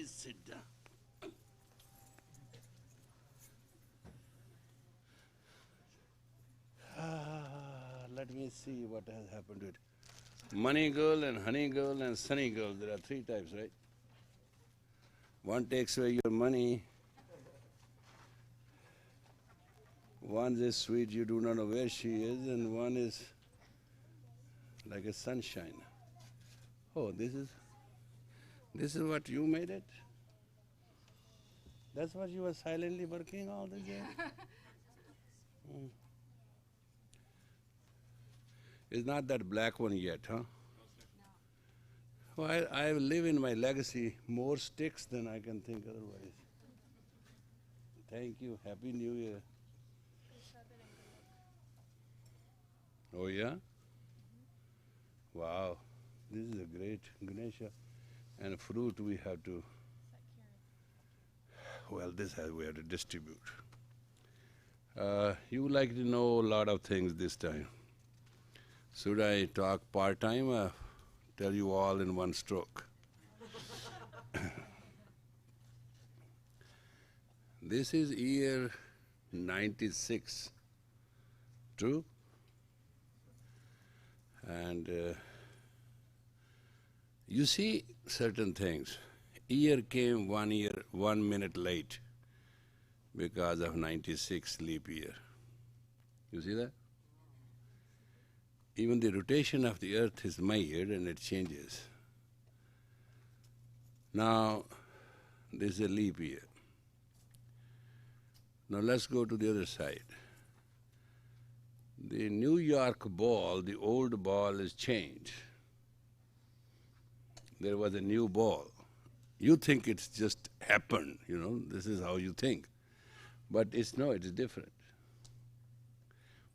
Please sit down. Let me see what has happened to it. Money girl and honey girl and sunny girl, there are three types, right? One takes away your money, one is sweet, you do not know where she is, and one is like a sunshine. Oh, this is what you made it? That's what you were silently working all the day? It's not that black one yet, huh? Well, I live in my legacy, more sticks than I can think otherwise. Thank you. Happy New Year. Oh yeah? Wow. This is a great Ganesha. And fruit we have to… Well, we have to distribute. You would like to know a lot of things this time. Should I talk part-time or tell you all in one stroke? This is year 96, true? And you see certain things. Year came 1 minute late because of 96 leap year. You see that? Even the rotation of the earth is measured and it changes. Now, this is a leap year. Now let's go to the other side. The New York ball, the old ball is changed. There was a new ball. You think it's just happened, this is how you think. But it's different.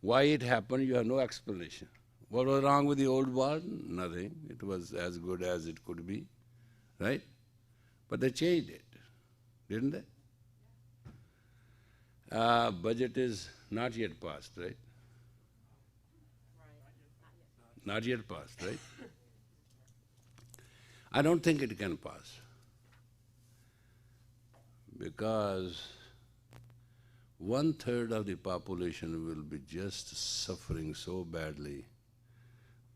Why it happened, you have no explanation. What was wrong with the old ball? Nothing. It was as good as it could be, right? But they changed it, didn't they? Budget is not yet passed, right? Not yet passed, right? I don't think it can pass. Because 1/3 of the population will be just suffering so badly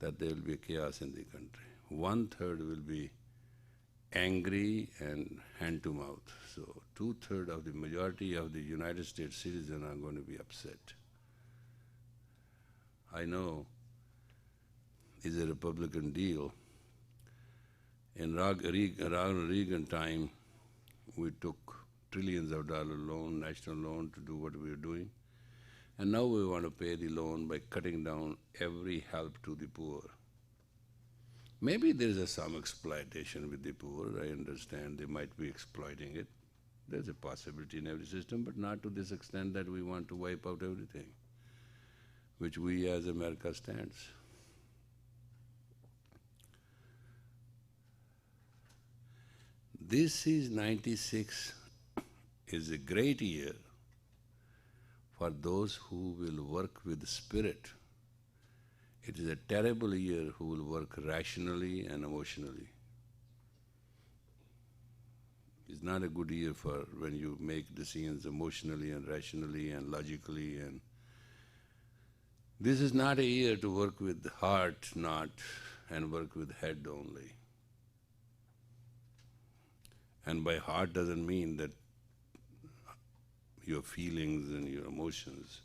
that there will be chaos in the country. 1/3 will be angry and hand to mouth. So 2/3 of the majority of the United States citizens are going to be upset. I know it's a Republican deal. In Ronald Reagan time, we took trillions of dollar loan, national loan, to do what we are doing. And now we want to pay the loan by cutting down every help to the poor. Maybe there is some exploitation with the poor, I understand they might be exploiting it. There's a possibility in every system, but not to this extent that we want to wipe out everything, which we as America stands. This is 96, is a great year for those who will work with spirit. It is a terrible year who will work rationally and emotionally. It's not a good year for when you make decisions emotionally and rationally and logically. And this is not a year to work with heart, not, and work with head only. And by heart doesn't mean that your feelings and your emotions,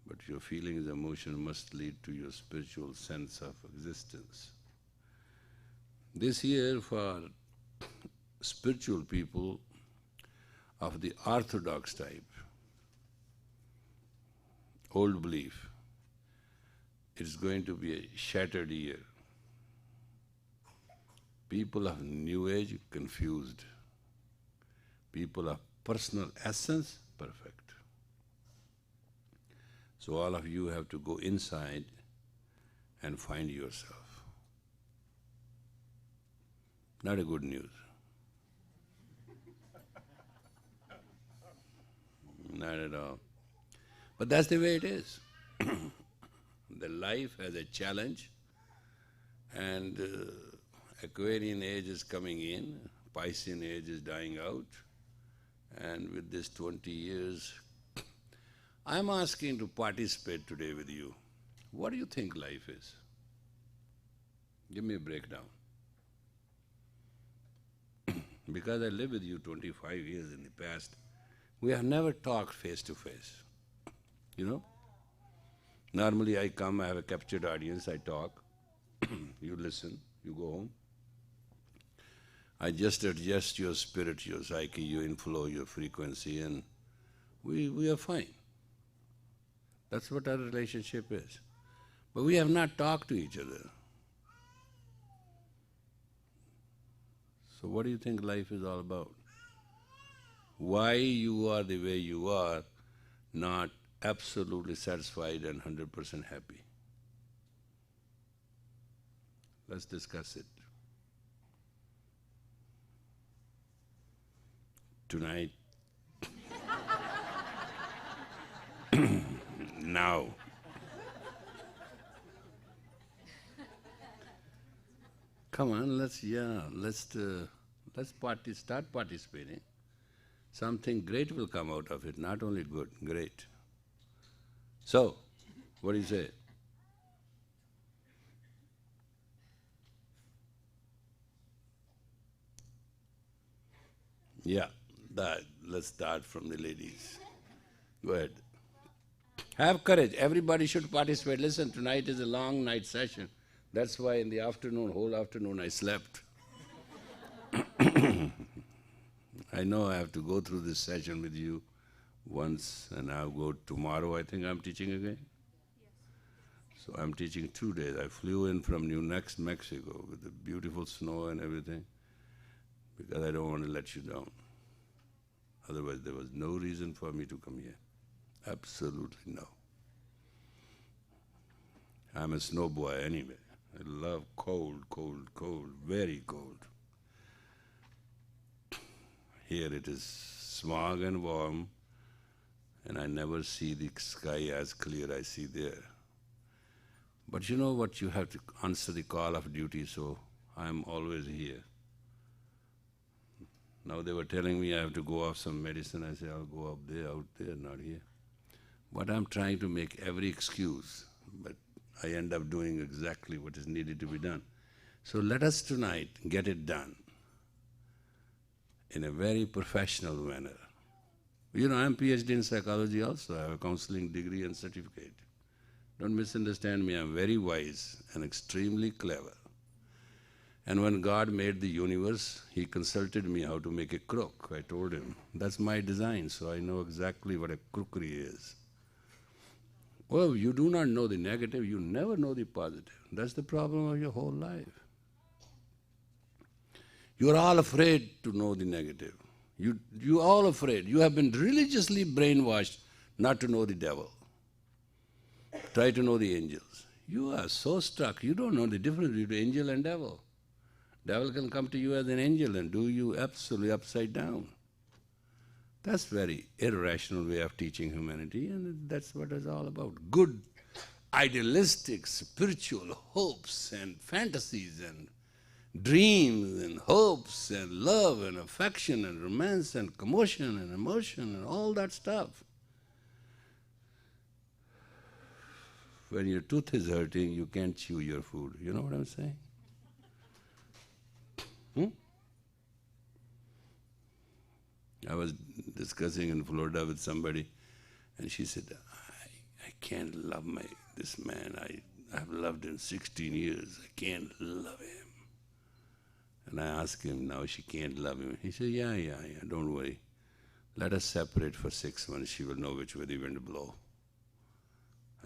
but your feelings and emotions must lead to your spiritual sense of existence. This year for spiritual people of the orthodox type, old belief, it's going to be a shattered year. People of New Age, confused. People of personal essence, perfect. So all of you have to go inside and find yourself. Not a good news. Not at all. But that's the way it is. The life has a challenge, and Aquarian age is coming in, Piscean age is dying out, and with this 20 years, I'm asking to participate today with you. What do you think life is? Give me a breakdown. Because I lived with you 25 years in the past, we have never talked face to face. You know? Normally I come, I have a captured audience, I talk, you listen, you go home. I just adjust your spirit, your psyche, your inflow, your frequency, and we are fine. That's what our relationship is. But we have not talked to each other. So what do you think life is all about? Why you are the way you are, not absolutely satisfied and 100% happy? Let's discuss it. Tonight. Now. Come on, let's start participating. Something great will come out of it, not only good, great. So, what do you say? Yeah, let's start from the ladies. Go ahead. Have courage. Everybody should participate. Listen, tonight is a long night session. That's why in the afternoon, whole afternoon, I slept. I know I have to go through this session with you once, and I'll go tomorrow. I think I'm teaching again. Yes. So I'm teaching 2 days. I flew in from Mexico with the beautiful snow and everything, because I don't want to let you down. Otherwise, there was no reason for me to come here. Absolutely no. I'm a snow boy anyway. I love cold, very cold. Here it is smog and warm, and I never see the sky as clear I see there. But you know what, you have to answer the call of duty, so I'm always here. Now they were telling me I have to go off some medicine. I say, I'll go up there, out there, not here. But I'm trying to make every excuse, but I end up doing exactly what is needed to be done. So let us tonight get it done in a very professional manner. You know, I'm PhD in psychology also. I have a counseling degree and certificate. Don't misunderstand me, I'm very wise and extremely clever. And when God made the universe, He consulted me how to make a crook. I told Him, that's my design, so I know exactly what a crookery is. Well, you do not know the negative, you never know the positive. That's the problem of your whole life. You are all afraid to know the negative. You are all afraid. You have been religiously brainwashed not to know the devil. Try to know the angels. You are so stuck, you don't know the difference between angel and devil. Devil can come to you as an angel and do you absolutely upside down. That's very irrational way of teaching humanity, and that's what it's all about. Good, idealistic, spiritual hopes and fantasies and dreams and hopes and love and affection and romance and commotion and emotion and all that stuff. When your tooth is hurting, you can't chew your food. You know what I'm saying? I was discussing in Florida with somebody, and she said, I can't love this man. I've loved him 16 years. I can't love him. And I asked him, now she can't love him. He said, yeah, don't worry. Let us separate for 6 months. She will know which way the wind blow.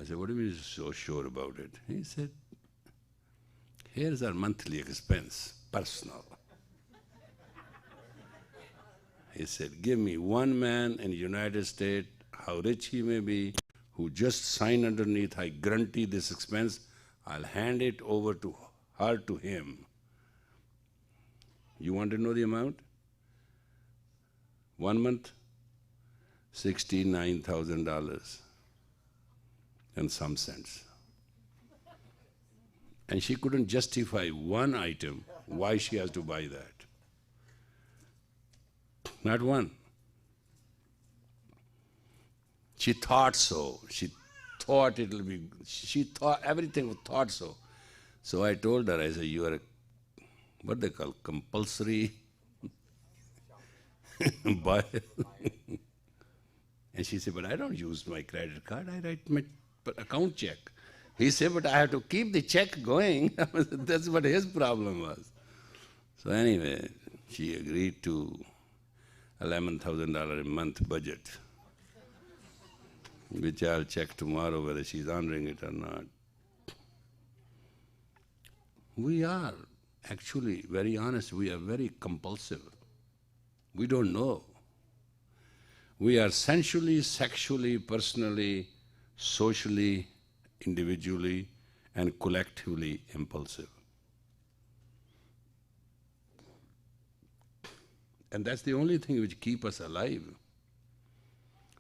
I said, what do you mean you're so sure about it? He said, here's our monthly expense, personal. He said, give me one man in the United States, how rich he may be, who just sign underneath, I guarantee this expense, I'll hand it over to her, to him. You want to know the amount? 1 month, $69,000 and some cents. And she couldn't justify one item why she has to buy that. Not one. She thought so. She thought it'll be, she thought, everything was thought so. So I told her, I said, you are a, what they call, compulsory buyer. And she said, but I don't use my credit card, I write my account check. He said, but I have to keep the check going. That's what his problem was. So anyway, she agreed to $11,000 a month budget, which I'll check tomorrow whether she's honoring it or not. We are actually, very honest, we are very compulsive. We don't know. We are sensually, sexually, personally, socially, individually, and collectively impulsive. And that's the only thing which keeps us alive.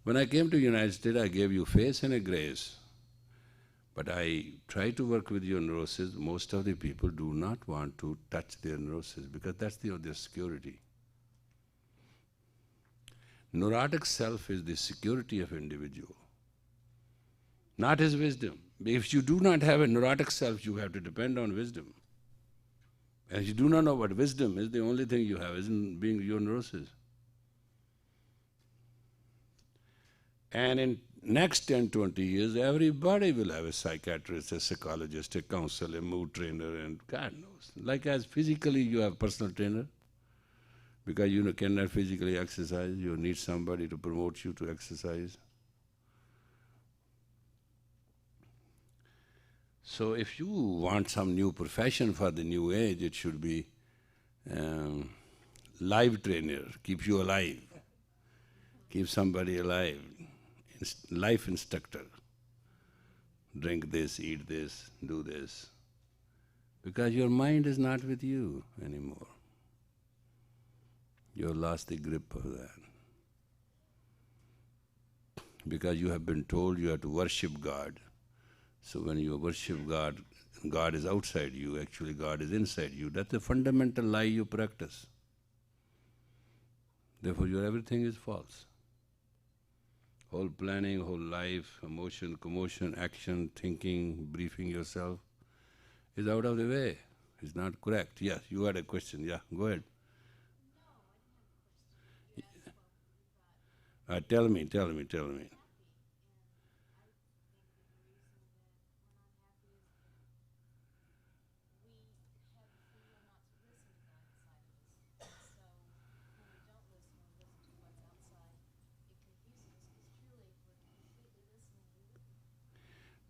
When I came to the United States, I gave you face and a grace. But I try to work with your neurosis. Most of the people do not want to touch their neurosis because that's their security. Neurotic self is the security of individual, not his wisdom. If you do not have a neurotic self, you have to depend on wisdom. And if you do not know what wisdom is, the only thing you have is being your neurosis. And in next 10, 20 years, everybody will have a psychiatrist, a psychologist, a counselor, a mood trainer, and God knows. Like as physically you have personal trainer, because you cannot physically exercise, you need somebody to promote you to exercise. So if you want some new profession for the new age, it should be life trainer, keep you alive, keep somebody alive, life instructor. Drink this, eat this, do this. Because your mind is not with you anymore. You have lost the grip of that. Because you have been told you have to worship God. So when you worship God, God is outside you, actually God is inside you. That's a fundamental lie you practice. Therefore your everything is false. Whole planning, whole life, emotion, commotion, action, thinking, briefing yourself is out of the way. It's not correct. Yes, you had a question. Yeah, go ahead. Tell me.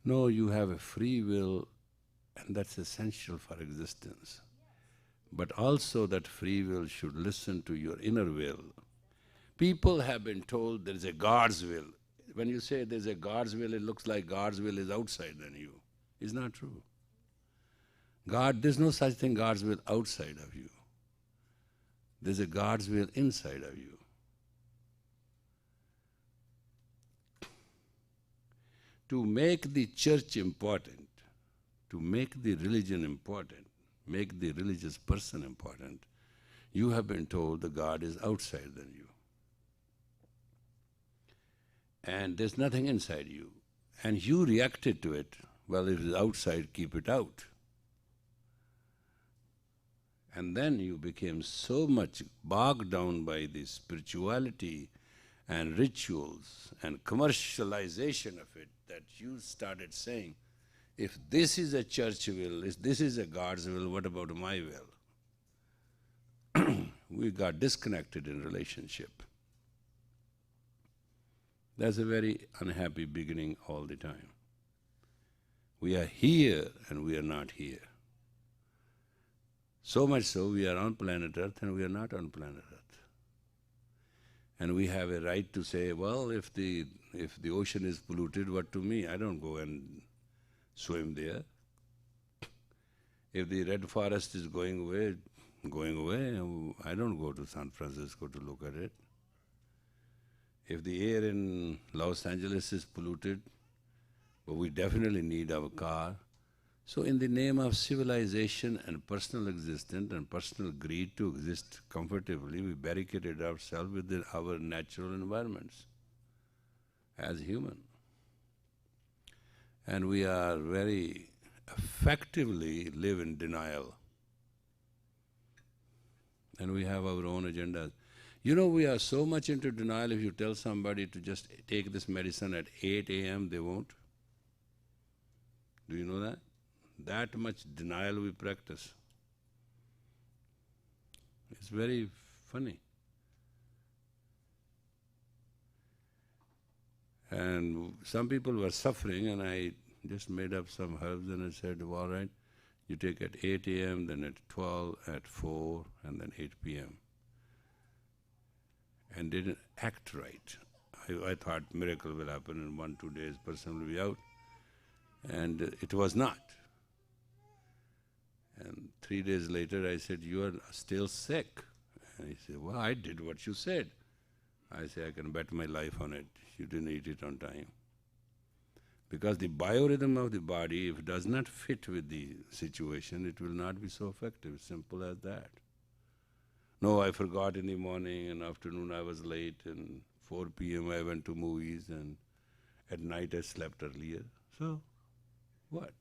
No, you have a free will, and that's essential for existence. But also that free will should listen to your inner will. People have been told there is a God's will. When you say there's a God's will, it looks like God's will is outside than you. It's not true. There's no such thing God's will outside of you. There's a God's will inside of you. To make the church important, to make the religion important, make the religious person important, you have been told the God is outside than you. And there's nothing inside you. And you reacted to it, well, if it's outside, keep it out. And then you became so much bogged down by the spirituality and rituals and commercialization of it that you started saying, if this is a church will, if this is a God's will, what about my will? We got disconnected in relationship. That's a very unhappy beginning all the time. We are here and we are not here. So much so, we are on planet Earth and we are not on planet Earth. And we have a right to say, well, if the ocean is polluted, what to me? I don't go and swim there. If the red forest is going away, I don't go to San Francisco to look at it. If the air in Los Angeles is polluted, well, we definitely need our car. So in the name of civilization and personal existence and personal greed to exist comfortably, we barricaded ourselves within our natural environments as human. And we are very effectively live in denial. And we have our own agendas. You know, we are so much into denial, if you tell somebody to just take this medicine at 8 a.m., they won't. Do you know that? That much denial we practice. It's very funny. And some people were suffering, and I just made up some herbs and I said, all right, you take at 8 a.m., then at 12, at 4, and then 8 p.m. And didn't act right. I thought miracle will happen in 1-2 days, person will be out. And it was not. And 3 days later I said, you are still sick. And he said, well, I did what you said. I say, I can bet my life on it. You didn't eat it on time. Because the biorhythm of the body, if it does not fit with the situation, it will not be so effective. Simple as that. No, I forgot in the morning, and afternoon I was late, and 4 p.m. I went to movies, and at night I slept earlier. So, what?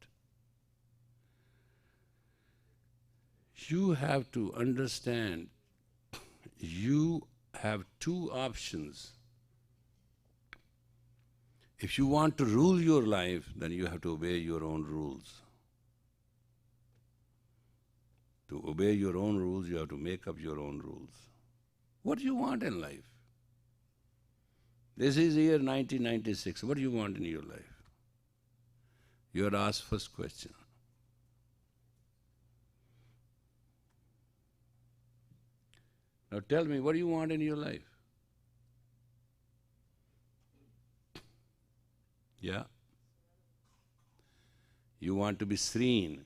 You have to understand, you have two options. If you want to rule your life, then you have to obey your own rules. To obey your own rules, you have to make up your own rules. What do you want in life? This is year 1996. What do you want in your life? You are asked first question. Now tell me, what do you want in your life? Yeah? You want to be serene.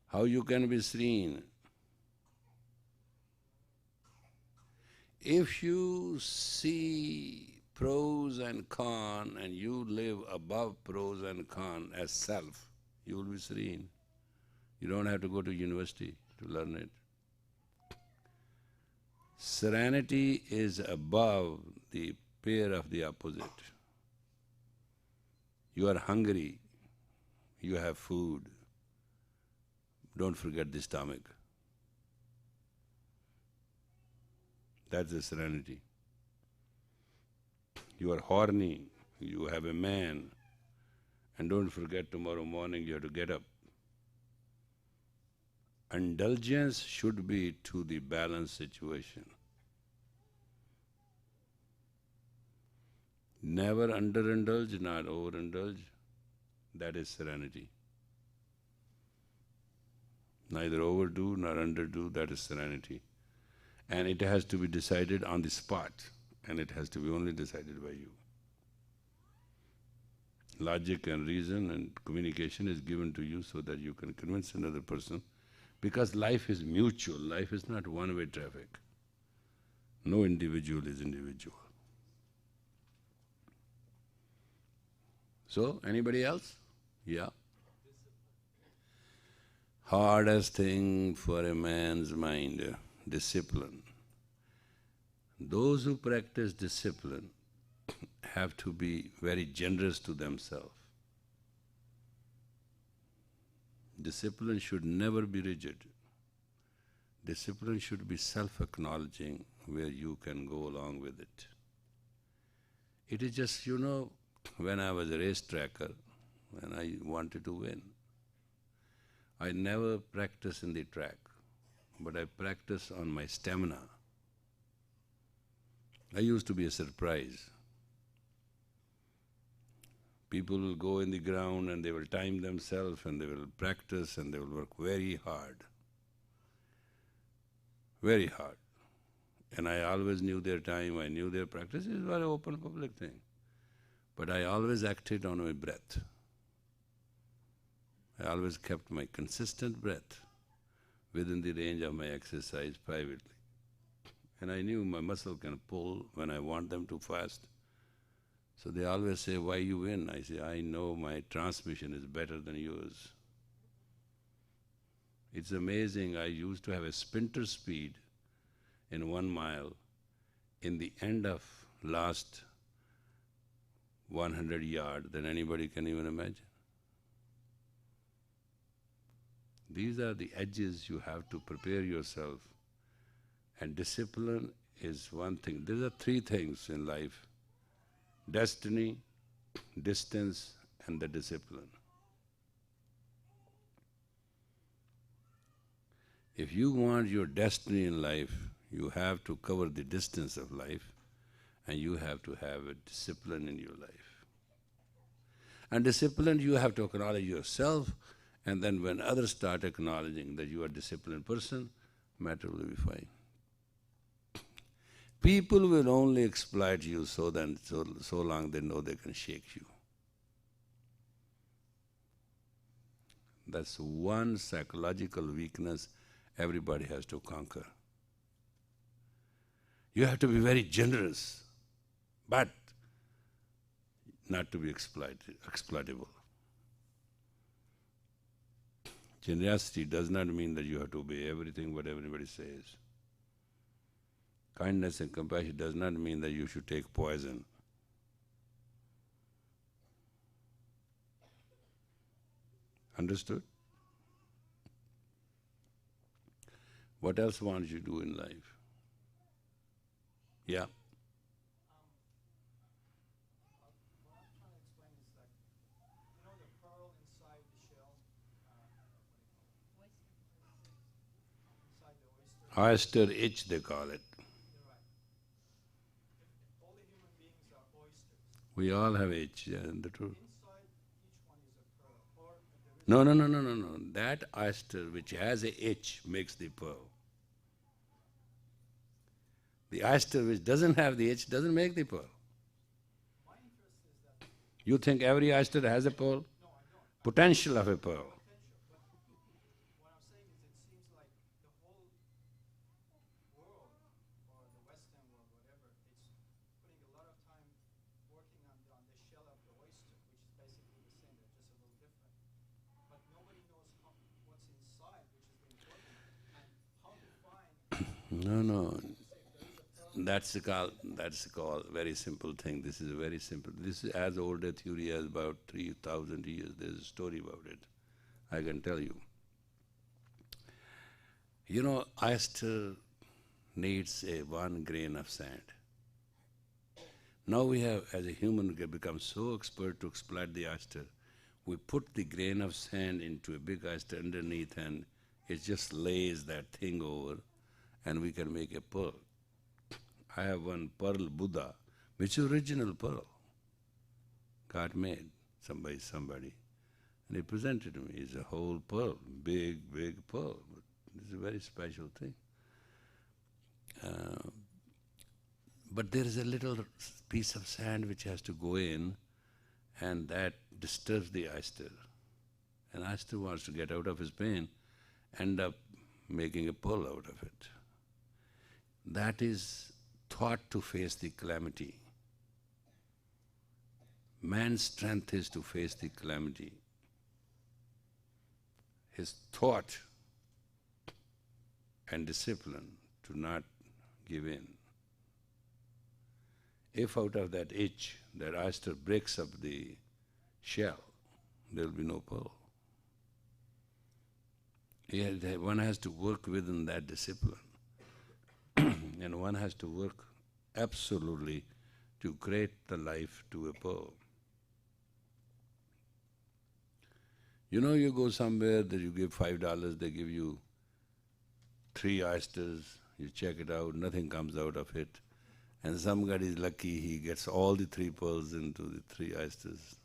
How you can be serene? If you see pros and cons and you live above pros and cons as self, you will be serene. You don't have to go to university to learn it. Serenity is above the pair of the opposite. You are hungry, you have food. Don't forget the stomach. That's the serenity. You are horny, you have a man, and don't forget tomorrow morning you have to get up. Indulgence should be to the balanced situation. Never underindulge, not overindulge. That is serenity. Neither overdo nor underdo, that is serenity. And it has to be decided on the spot, and it has to be only decided by you. Logic and reason and communication is given to you so that you can convince another person, because life is mutual, life is not one-way traffic. No individual is individual. So, anybody else? Yeah. Hardest thing for a man's mind, discipline. Those who practice discipline have to be very generous to themselves. Discipline should never be rigid. Discipline should be self-acknowledging, where you can go along with it. It is just, you know, when I was a race tracker, when I wanted to win, I never practiced in the track, but I practiced on my stamina. I used to be a surprise. People will go in the ground and they will time themselves and they will practice and they will work very hard. Very hard. And I always knew their time, I knew their practice. It was a very open public thing. But I always acted on my breath. I always kept my consistent breath within the range of my exercise privately. And I knew my muscle can pull when I want them to fast. So they always say, why you win? I say, I know my transmission is better than yours. It's amazing, I used to have a sprinter speed in 1 mile. In the end of last 100 yards than anybody can even imagine. These are the edges you have to prepare yourself. And discipline is one thing. There are 3 things in life: destiny, distance, and the discipline. If you want your destiny in life, you have to cover the distance of life, and you have to have a discipline in your life. And discipline, you have to acknowledge yourself, and then when others start acknowledging that you are a disciplined person, matter will be fine. People will only exploit you so long they know they can shake you. That's one psychological weakness everybody has to conquer. You have to be very generous, but not to be exploitable. Generosity does not mean that you have to obey everything what everybody says. Kindness and compassion does not mean that you should take poison. Understood? What else wants you to do in life? Yeah. What I'm trying to explain is like, you know the pearl inside the shell? Inside the oyster? Oyster itch, they call it. You're right. All the human beings are oysters. We all have itch, yeah, the truth. Inside each one is a pearl. Or there is No. That oyster which has a itch makes the pearl. The oyster which doesn't have the itch doesn't make the pearl. my interest is that You think every oyster has a pearl? no, I don't. Potential of a pearl. Potential. But what I'm saying is it seems like the whole world or the Western world, whatever, it's putting a lot of time working on the shell of the oyster, which is basically the same, they're just a little different. But nobody knows what's inside, which is the important, and how to find No. say if there is a pearl. That's called very simple thing. This is a very simple. This is as old a theory as about 3,000 years. There's a story about it. I can tell you. You know, oyster needs 1 grain of sand. Now we have, as a human, become so expert to exploit the oyster. We put the grain of sand into a big oyster underneath, and it just lays that thing over, and we can make a pearl. I have one pearl Buddha, which is original pearl. God made somebody. And he presented to me. It's a whole pearl, big pearl. It's a very special thing. But there is a little piece of sand which has to go in, and that disturbs the oyster. And oyster wants to get out of his pain, end up making a pearl out of it. That is thought to face the calamity. Man's strength is to face the calamity. His thought and discipline to not give in. If out of that itch, that oyster breaks up the shell, there will be no pearl. One has to work within that discipline. And one has to work absolutely to create the life to a pearl. You know, you go somewhere that you give $5, they give you 3 oysters, you check it out, nothing comes out of it. And somebody is lucky, he gets all the 3 pearls into the 3 oysters.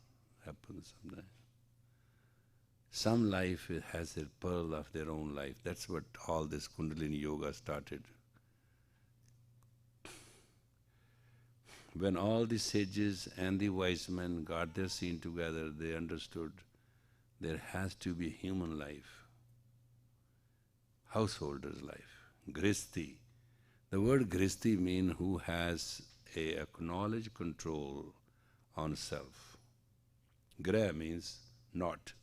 Happens sometimes. Some life has a pearl of their own life. That's what all this Kundalini Yoga started. When all the sages and the wise men got their scene together, they understood there has to be human life, householder's life, grihasti. The word grihasti means who has a acknowledged control on self. Graha means not.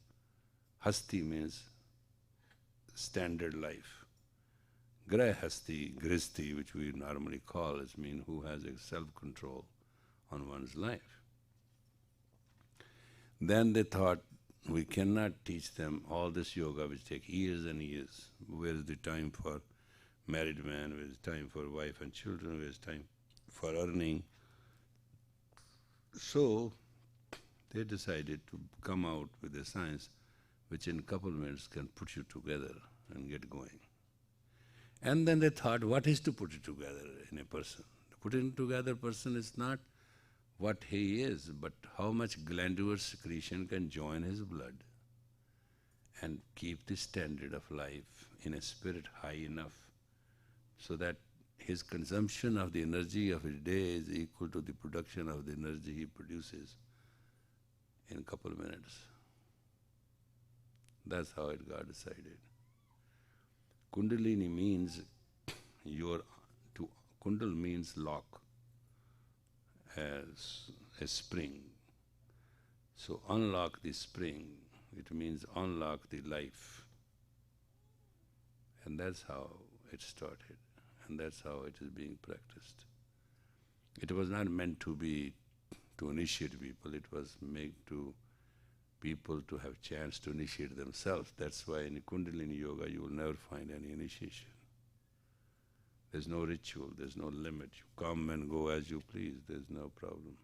Hasti means standard life. Grahasti, Gristi, which we normally call, is mean who has a self-control on one's life. Then they thought, we cannot teach them all this yoga which take years and years. Where is the time for married man? Where is time for wife and children? Where is time for earning? So they decided to come out with a science which in a couple of minutes can put you together and get going. And then they thought, what is to put it together in a person? To put it together person is not what he is, but how much glandular secretion can join his blood and keep the standard of life in a spirit high enough so that his consumption of the energy of his day is equal to the production of the energy he produces in a couple of minutes. That's how it got decided. Kundalini means Kundal means lock, as a spring. So unlock the spring, it means unlock the life. And that's how it started, and that's how it is being practiced. It was not meant to be to initiate people, it was made to people to have chance to initiate themselves. That's why in Kundalini Yoga you will never find any initiation. There's no ritual, there's no limit. You come and go as you please, there's no problem.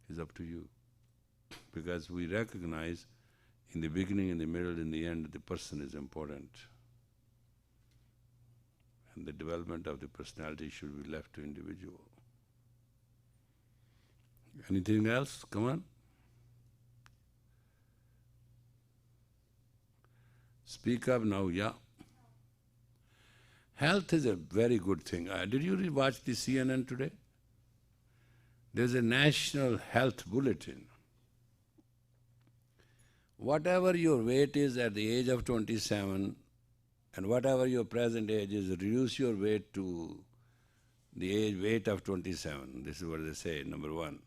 It's up to you. Because we recognize in the beginning, in the middle, in the end, the person is important. And the development of the personality should be left to individual. Anything else? Come on. Speak up now, yeah. Health is a very good thing. Did you watch the CNN today? There's a national health bulletin. Whatever your weight is at the age of 27 and whatever your present age is, reduce your weight to the weight of 27. This is what they say, number one.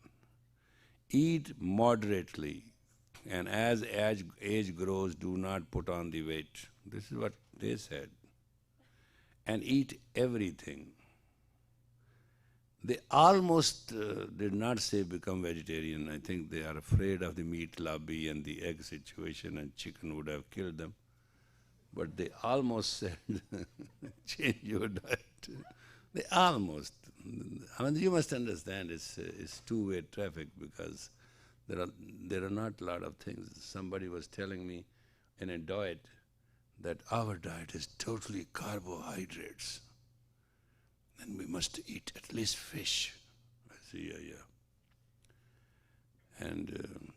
Eat moderately, and as age grows, do not put on the weight. This is what they said. And eat everything. They almost did not say become vegetarian. I think they are afraid of the meat lobby and the egg situation, and chicken would have killed them. But they almost said, change your diet. They almost. I mean, you must understand it's two-way traffic because there are not a lot of things. Somebody was telling me in a diet that our diet is totally carbohydrates. And we must eat at least fish. I said, yeah. And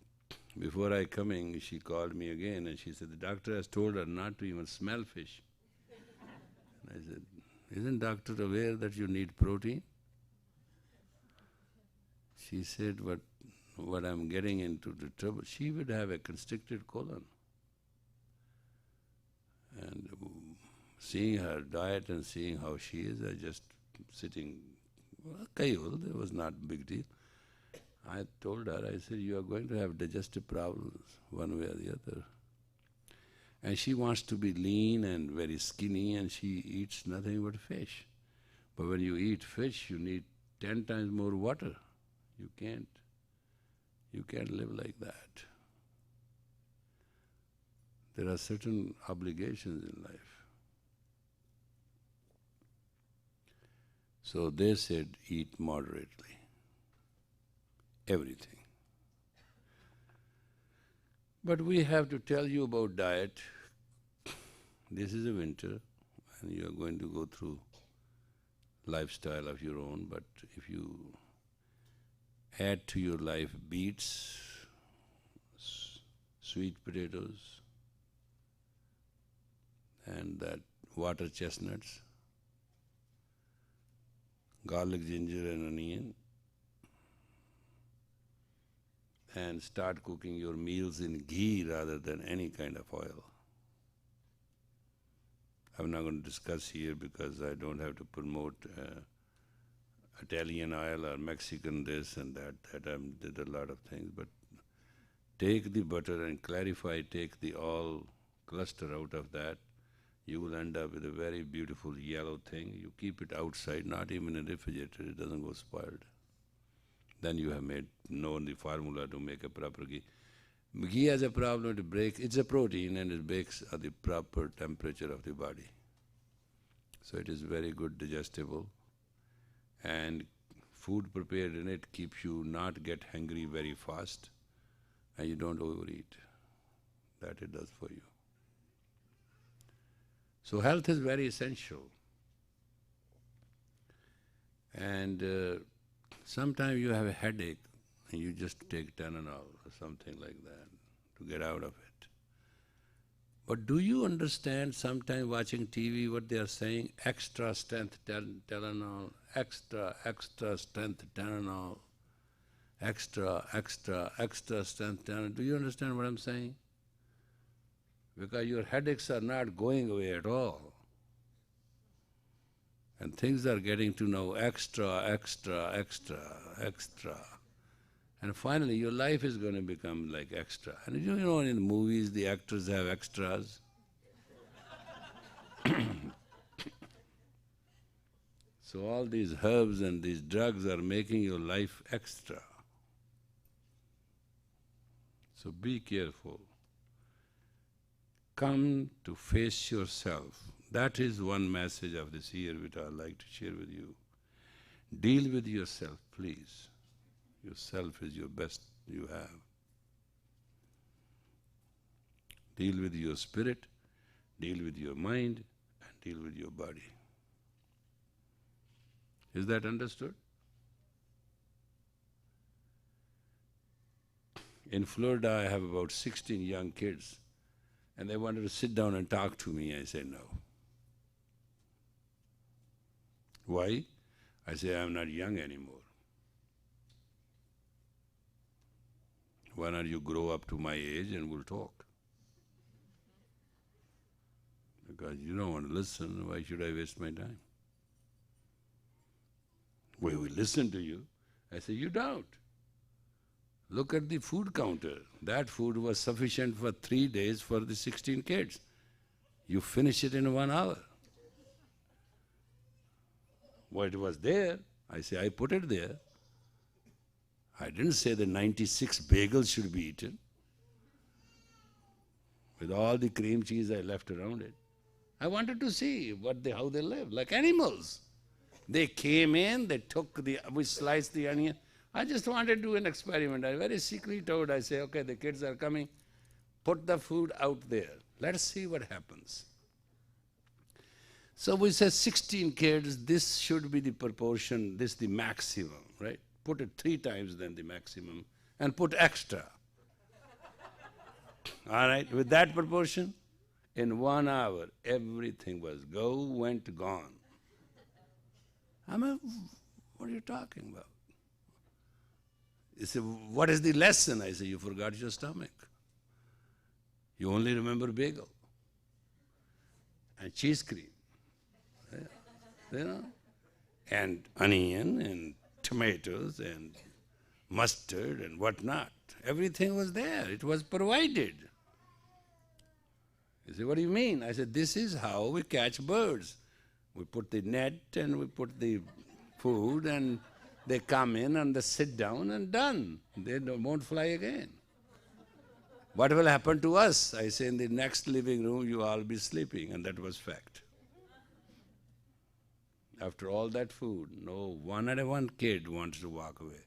before I coming, she called me again and she said, the doctor has told her not to even smell fish. And I said, isn't doctor aware that you need protein? She said, what I'm getting into the trouble, she would have a constricted colon. And seeing her diet and seeing how she is, I just sitting, Kayul, there was not a big deal. I told her, I said, you are going to have digestive problems one way or the other. And she wants to be lean and very skinny and she eats nothing but fish. But when you eat fish, you need 10 times more water. You can't live like that. There are certain obligations in life. So they said, eat moderately. Everything. But we have to tell you about diet. This is a winter and you are going to go through lifestyle of your own, but if you add to your life beets, sweet potatoes, and that water chestnuts, garlic, ginger and onion, and start cooking your meals in ghee rather than any kind of oil. I'm not going to discuss here because I don't have to promote Italian oil or Mexican this and that. That I did a lot of things. But take the butter and clarify, take the all cluster out of that. You will end up with a very beautiful yellow thing. You keep it outside, not even in a refrigerator, it doesn't go spoiled. Then you have known the formula to make a proper ghee. Ghee has a problem to break. It's a protein and it bakes at the proper temperature of the body. So it is very good digestible. And food prepared in it keeps you not get hungry very fast and you don't overeat. That it does for you. So health is very essential. And sometimes you have a headache and you just take Tylenol or something like that to get out of it. But do you understand sometimes watching TV what they are saying? Extra strength Tylenol, extra strength Tylenol, extra strength Tylenol. Do you understand what I'm saying? Because your headaches are not going away at all. And things are getting to know extra. And finally, your life is going to become like extra. And you know, in movies, the actors have extras. So all these herbs and these drugs are making your life extra. So be careful. Come to face yourself. That is one message of this year which I'd like to share with you. Deal with yourself, please. Yourself is your best you have. Deal with your spirit, deal with your mind, and deal with your body. Is that understood? In Florida, I have about 16 young kids, and they wanted to sit down and talk to me. I said no. Why? I say I'm not young anymore. Why not you grow up to my age and we'll talk? Because you don't want to listen, why should I waste my time? We will listen to you. I say, you don't. Look at the food counter. That food was sufficient for 3 days for the 16 kids. You finish it in 1 hour. What was there, I say, I put it there. I didn't say the 96 bagels should be eaten. With all the cream cheese I left around it. I wanted to see how they live, like animals. They came in, we sliced the onion. I just wanted to do an experiment. I very secretly told, I say, okay, the kids are coming, put the food out there. Let's see what happens. So we said 16 kids, this should be the proportion, this the maximum, right? Put it 3 times than the maximum and put extra. All right, with that proportion, in 1 hour, everything was gone. I mean, what are you talking about? He said, what is the lesson? I said, you forgot your stomach. You only remember bagel and cheese cream, you know, and onion and tomatoes and mustard and whatnot. Everything was there. It was provided. He said, what do you mean? I said, this is how we catch birds. We put the net and we put the food and they come in and they sit down and done. They won't fly again. What will happen to us? I say, in the next living room you all be sleeping, and that was fact. After all that food, no one kid wants to walk away.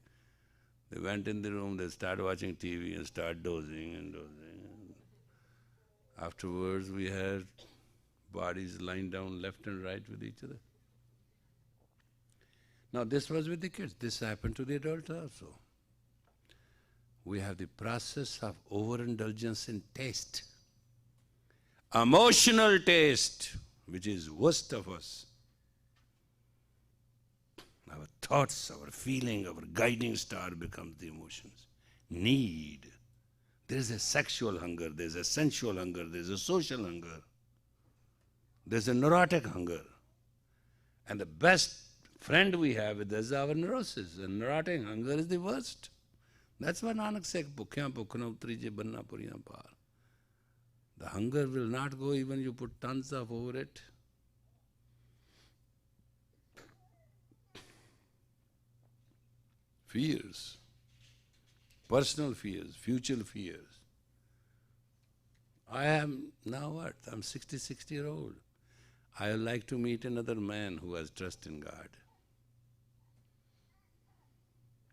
They went in the room, they started watching TV and started dozing and dozing. Afterwards we had bodies lying down left and right with each other. Now this was with the kids. This happened to the adults also. We have the process of overindulgence in taste. Emotional taste, which is worst of us. Our thoughts, our feeling, our guiding star becomes the emotions. Need. There is a sexual hunger, there is a sensual hunger, there is a social hunger. There is a neurotic hunger. And the best friend we have with us is our neurosis, and neurotic hunger is the worst. That's why Nanak said, "Bhukhya bhukhna utrije banna puriyan par." The hunger will not go even you put tons of over it. Fears, personal fears, future fears. I am now what? I'm 66-year-old. I would like to meet another man who has trust in God.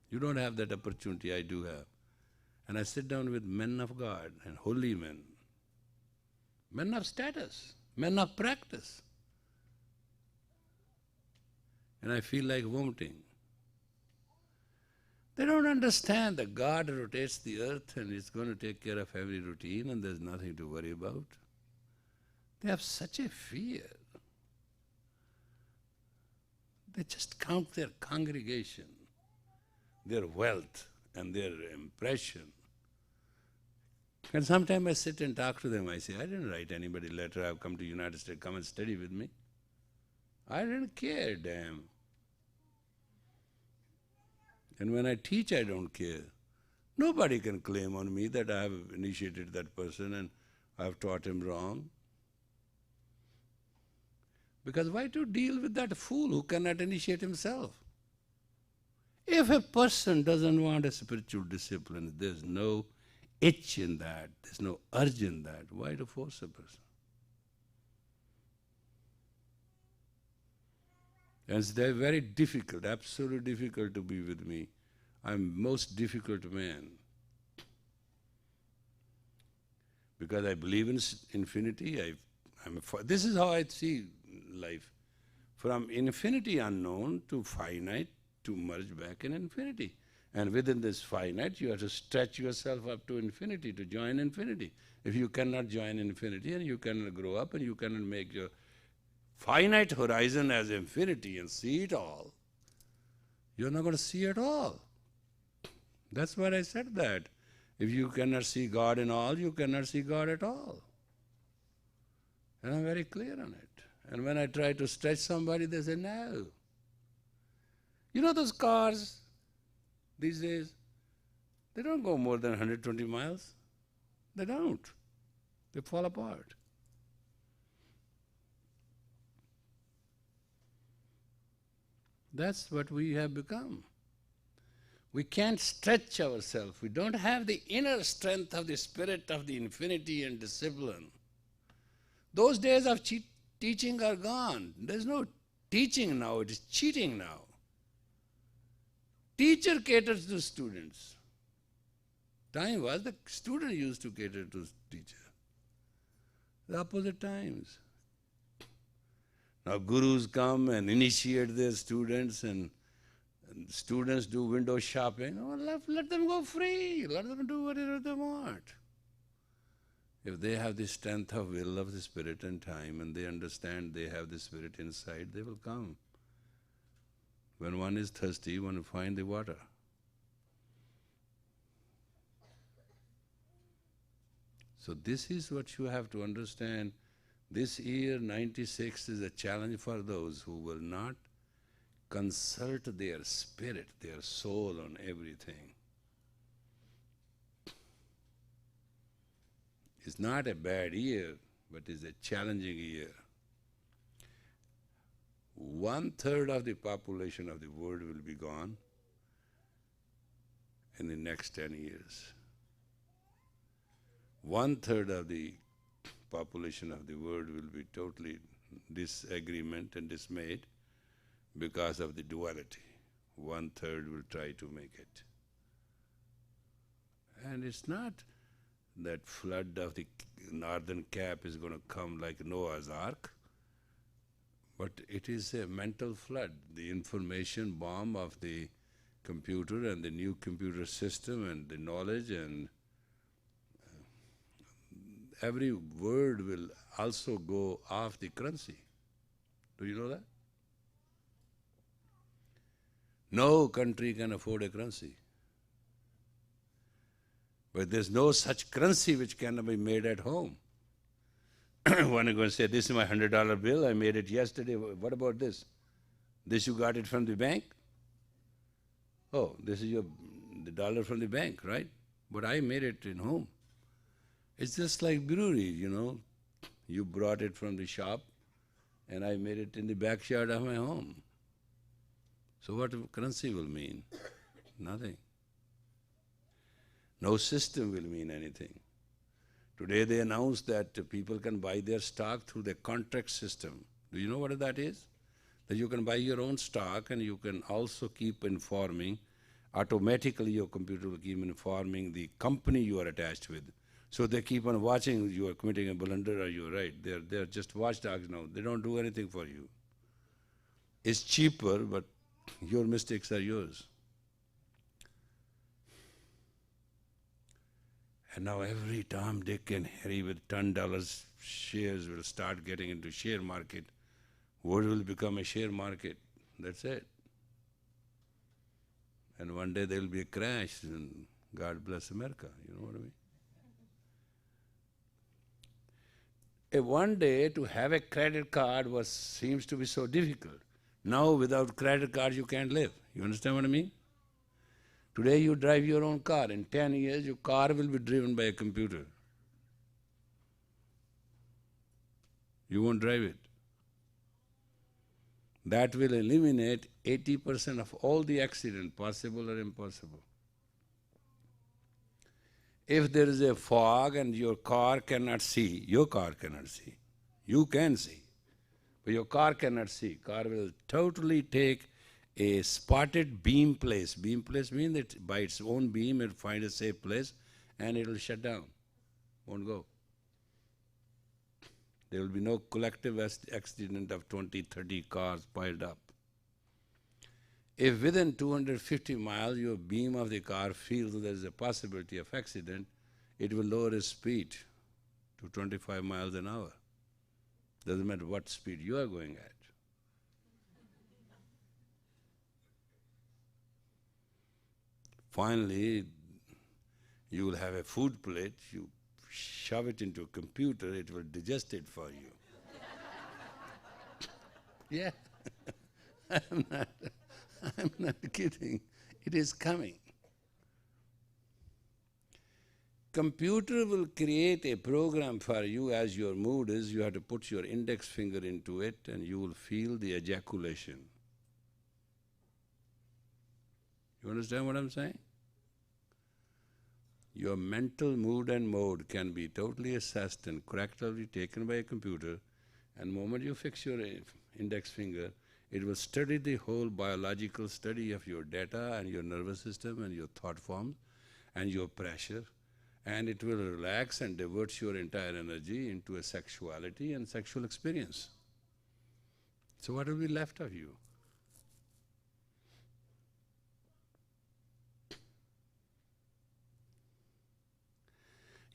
You don't have that opportunity, I do have. And I sit down with men of God and holy men, men of status, men of practice. And I feel like vomiting. They don't understand that God rotates the earth and is going to take care of every routine and there's nothing to worry about. They have such a fear. They just count their congregation, their wealth and their impression. And sometimes I sit and talk to them. I say, I didn't write anybody a letter. I've come to the United States. Come and study with me. I didn't care, damn. And when I teach, I don't care. Nobody can claim on me that I have initiated that person and I have taught him wrong. Because why to deal with that fool who cannot initiate himself? If a person doesn't want a spiritual discipline, there's no itch in that, there's no urge in that, why to force a person? And it's very difficult, absolutely difficult to be with me. I'm most difficult man. Because I believe in infinity, this is how I see life. From infinity unknown to finite to merge back in infinity. And within this finite, you have to stretch yourself up to infinity, to join infinity. If you cannot join infinity and you cannot grow up and you cannot make your finite horizon as infinity and see it all, you're not going to see it all. That's why I said that. If you cannot see God in all, you cannot see God at all. And I'm very clear on it. And when I try to stretch somebody, they say, no. You know those cars these days, they don't go more than 120 miles. They don't. They fall apart. That's what we have become. We can't stretch ourselves. We don't have the inner strength of the spirit of the infinity and discipline. Those days of teaching are gone. There's no teaching now, it is cheating now. Teacher caters to students. Time was the student used to cater to teacher. The opposite times. Now gurus come and initiate their students and students do window shopping. Oh, let them go free. Let them do whatever they want. If they have the strength of will of the spirit and time and they understand they have the spirit inside, they will come. When one is thirsty, one will find the water. So this is what you have to understand. This year, 96, is a challenge for those who will not consult their spirit, their soul on everything. It's not a bad year, but it's a challenging year. 1/3 of the population of the world will be gone in the next 10 years. 1/3 of the population of the world will be totally disagreement and dismayed because of the duality. 1/3 will try to make it. And it's not that flood of the northern cap is going to come like Noah's Ark, but it is a mental flood. The information bomb of the computer and the new computer system and the knowledge and every word will also go off the currency. Do you know that? No country can afford a currency. But there's no such currency which cannot be made at home. One is going to say, this is my $100 bill, I made it yesterday, what about this? This you got it from the bank? Oh, this is the dollar from the bank, right? But I made it in home. It's just like brewery, You brought it from the shop and I made it in the backyard of my home. So what currency will mean? Nothing. No system will mean anything. Today they announced that people can buy their stock through the contract system. Do you know what that is? That you can buy your own stock and you can also keep informing, automatically your computer will keep informing the company you are attached with. So they keep on watching you are committing a blunder or you're right. They're just watchdogs now. They don't do anything for you. It's cheaper, but your mistakes are yours. And now every Tom, Dick and Harry with $10 shares will start getting into share market. What will become a share market? That's it. And one day there will be a crash and God bless America. You know what I mean? One day to have a credit card seems to be so difficult. Now without credit card you can't live. You understand what I mean? Today you drive your own car. In 10 years your car will be driven by a computer. You won't drive it. That will eliminate 80% of all the accidents, possible or impossible. If there is a fog and your car cannot see, you can see, but your car cannot see. Car will totally take a spotted beam place. Beam place means that by its own beam it will find a safe place and it will shut down, won't go. There will be no collective accident of 20, 30 cars piled up. If within 250 miles your beam of the car feels there is a possibility of accident, it will lower its speed to 25 miles an hour. Doesn't matter what speed you are going at. Finally, you will have a food plate, you shove it into a computer, it will digest it for you. Yeah, I'm not kidding. It is coming. Computer will create a program for you as your mood is. You have to put your index finger into it and you will feel the ejaculation. You understand what I'm saying? Your mental mood and mode can be totally assessed and correctly taken by a computer, and the moment you fix your index finger, it will study the whole biological study of your data and your nervous system and your thought forms and your pressure, and it will relax and divert your entire energy into a sexuality and sexual experience. So what will be left of you?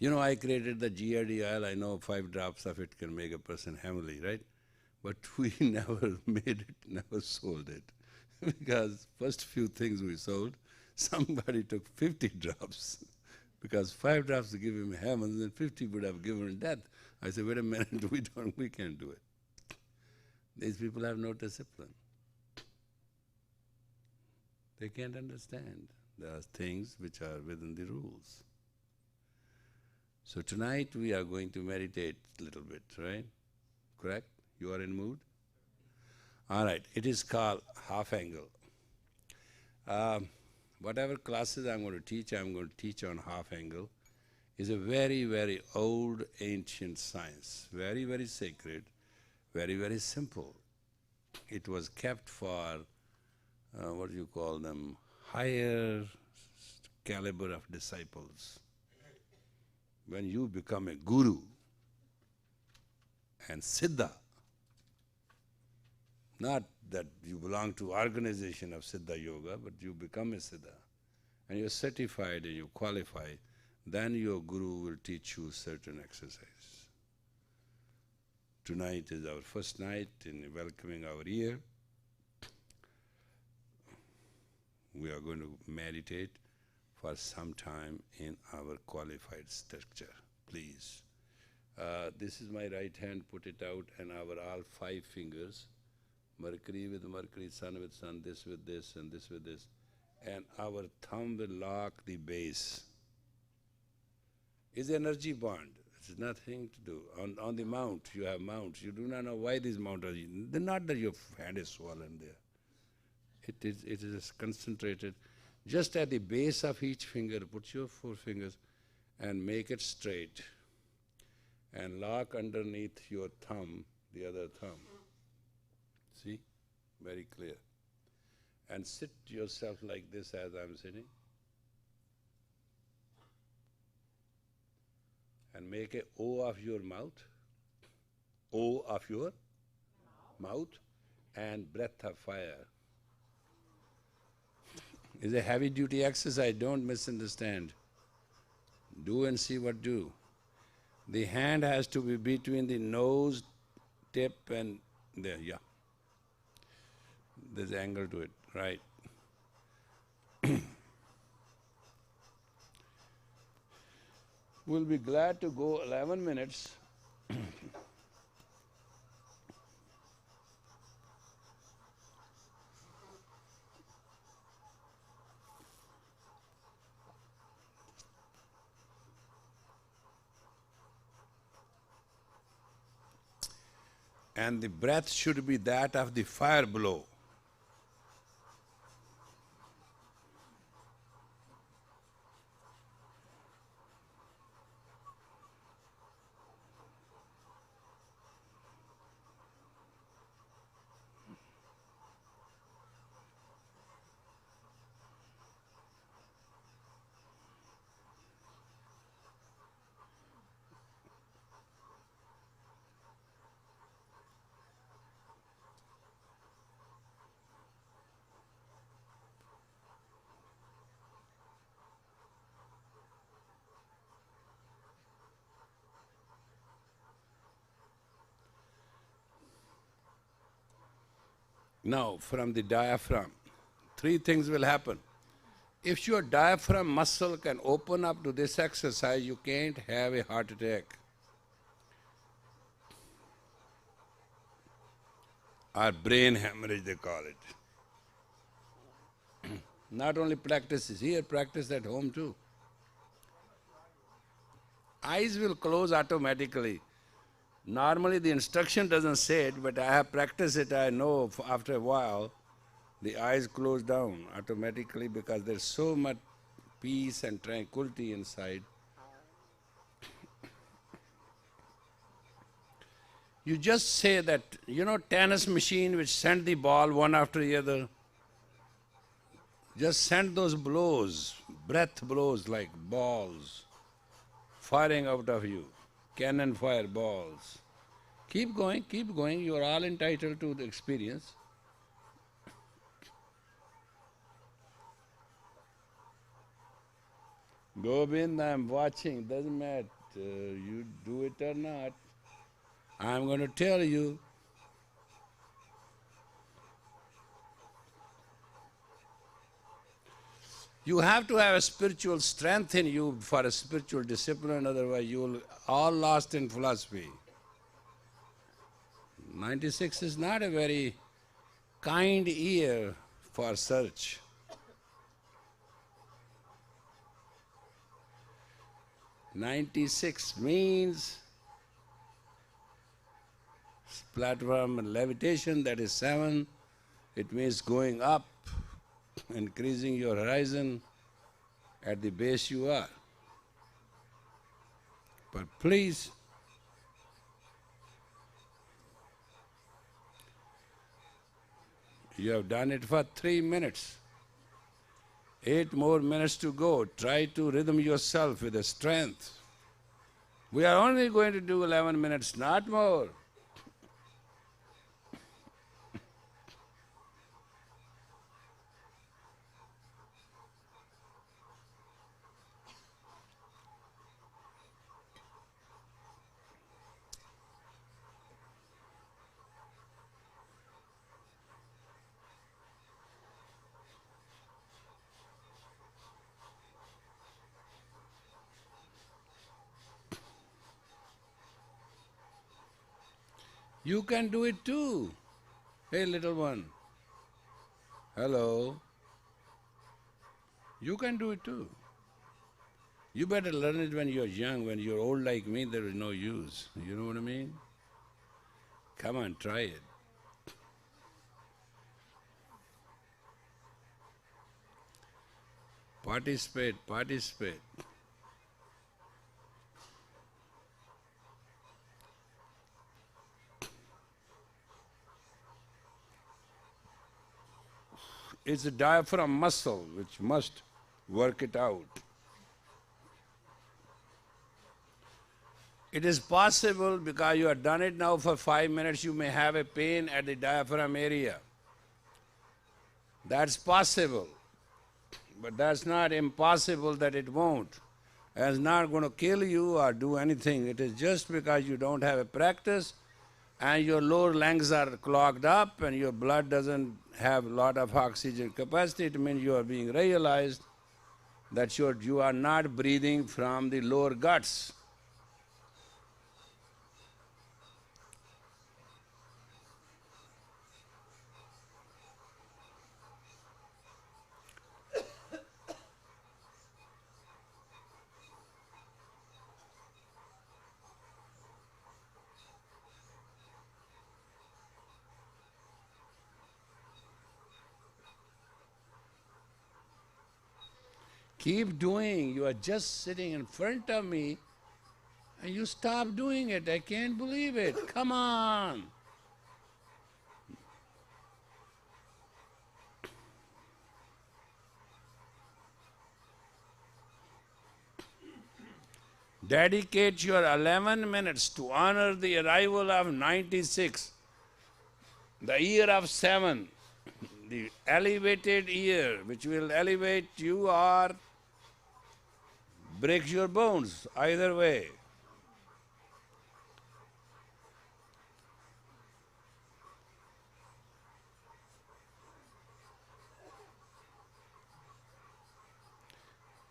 I created the GRD oil. I know 5 drops of it can make a person heavenly, right? But we never made it, never sold it. Because first few things we sold, somebody took 50 drops. Because 5 drops to give him heaven, and 50 would have given him death. I said, wait a minute, we can't do it. These people have no discipline. They can't understand. There are things which are within the rules. So tonight we are going to meditate a little bit, right? Correct? You are in mood? All right, it is called half angle. Whatever classes I'm going to teach on half angle. Is a very, very old, ancient science. Very, very sacred, very, very simple. It was kept for, what do you call them, higher caliber of disciples. When you become a guru and siddha, not that you belong to organization of Siddha Yoga, but you become a siddha, and you're certified and you qualify, then your guru will teach you certain exercise. Tonight is our first night in welcoming our year. We are going to meditate for some time in our qualified structure, please. This is my right hand, put it out, and our all 5 fingers Mercury with Mercury, Sun with Sun, this with this, and this with this. And our thumb will lock the base. It's energy bond. It's nothing to do. On the mount, you have mounts. You do not know why these mounts are. Not that your hand is swollen there. It is concentrated. Just at the base of each finger, put your 4 fingers and make it straight. And lock underneath your thumb, the other thumb. See? Very clear. And sit yourself like this as I'm sitting. And make a O of your mouth. O of your mouth. And breath of fire. It's a heavy duty exercise, don't misunderstand. Do and see what do. The hand has to be between the nose, tip and there, yeah. There's angle to it, right. We'll be glad to go 11 minutes. And the breath should be that of the fire blow. Now, from the diaphragm, 3 things will happen. If your diaphragm muscle can open up to this exercise, you can't have a heart attack. Or brain hemorrhage, they call it. Not only practice here, practice at home too. Eyes will close automatically. Normally the instruction doesn't say it, but I have practiced it, I know after a while, the eyes close down automatically because there's so much peace and tranquility inside. You just say that, tennis machine which send the ball one after the other, just send those blows, breath blows like balls, firing out of you. Cannon fire balls. Keep going, you are all entitled to the experience. Govind, I'm watching, doesn't matter, you do it or not. I'm going to tell you. You have to have a spiritual strength in you for a spiritual discipline, otherwise you will all lost in philosophy. 96 is not a very kind year for search. "96 means platform and levitation, that is 7. It means going up, increasing your horizon at the base you are. But please, you have done it for 3 minutes. 8 more minutes to go. Try to rhythm yourself with a strength. We are only going to do 11 minutes, not more. You can do it too. Hey, little one. Hello. You can do it too. You better learn it when you're young. When you're old like me, there is no use. You know what I mean? Come on, try it. Participate, participate. It's a diaphragm muscle which must work it out. It is possible because you have done it now for 5 minutes, you may have a pain at the diaphragm area. That's possible. But that's not impossible that it won't. It's not going to kill you or do anything. It is just because you don't have a practice and your lower lungs are clogged up and your blood doesn't have a lot of oxygen capacity. It means you are being realized that you are not breathing from the lower guts. Keep doing. You are just sitting in front of me and you stop doing it. I can't believe it. Come on. Dedicate your 11 minutes to honor the arrival of 96, the year of 7, the elevated year which will elevate you or break your bones, either way.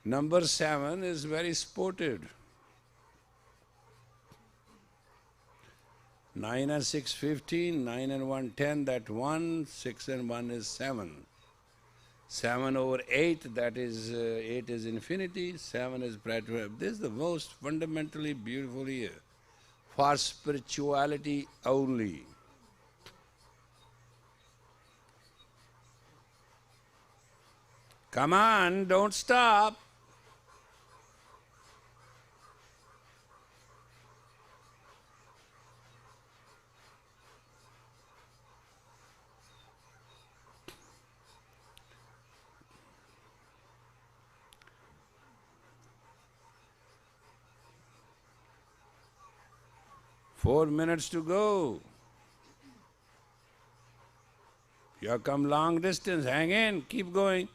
Number 7 is very spotted. 9 and 6, 15, 9 and 1, 10, that 1, 6 and 1 is 7. 7 over 8, that is 8 is infinity, 7 is practical. This is the most fundamentally beautiful year for spirituality only. Come on, don't stop. Four minutes to go. You have come long distance, hang in, keep going.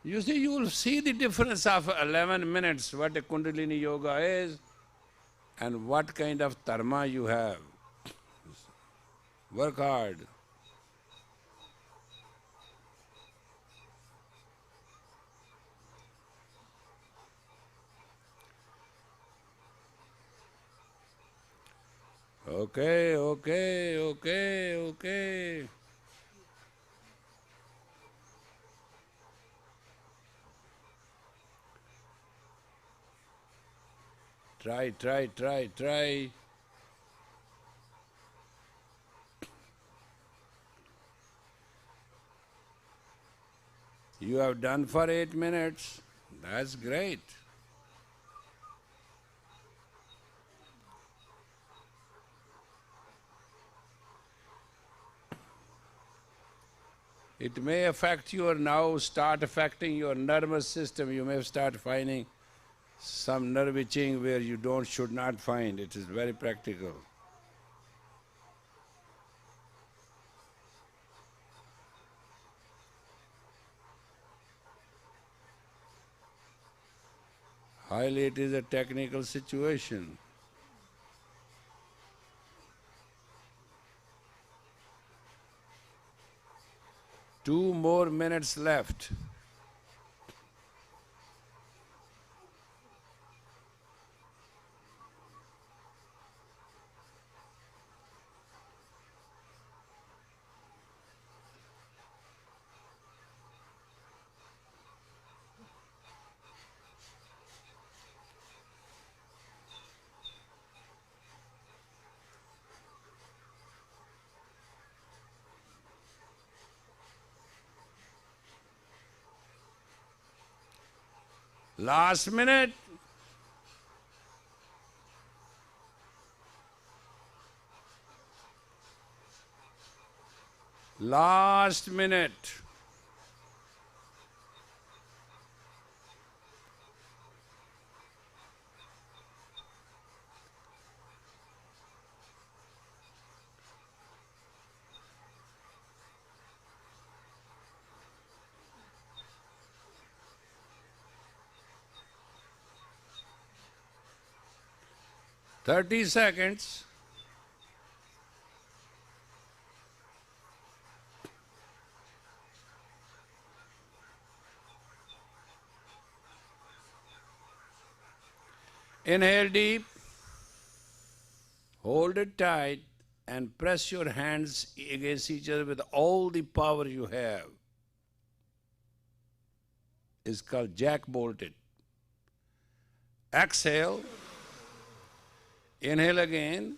You see, you will see the difference of 11 minutes, what a Kundalini Yoga is and what kind of dharma you have. Work hard. Okay, okay, okay, okay. Try, try, try, try. You have done for 8 minutes. That's great. It may affect you or now start affecting your nervous system. You may start finding some nerve itching where you should not find. It is very practical. Highly it is a technical situation. Two more minutes left. Last minute. Last minute. Thirty seconds. Inhale deep, hold it tight, and press your hands against each other with all the power you have. It's called jack bolted. Exhale, inhale again.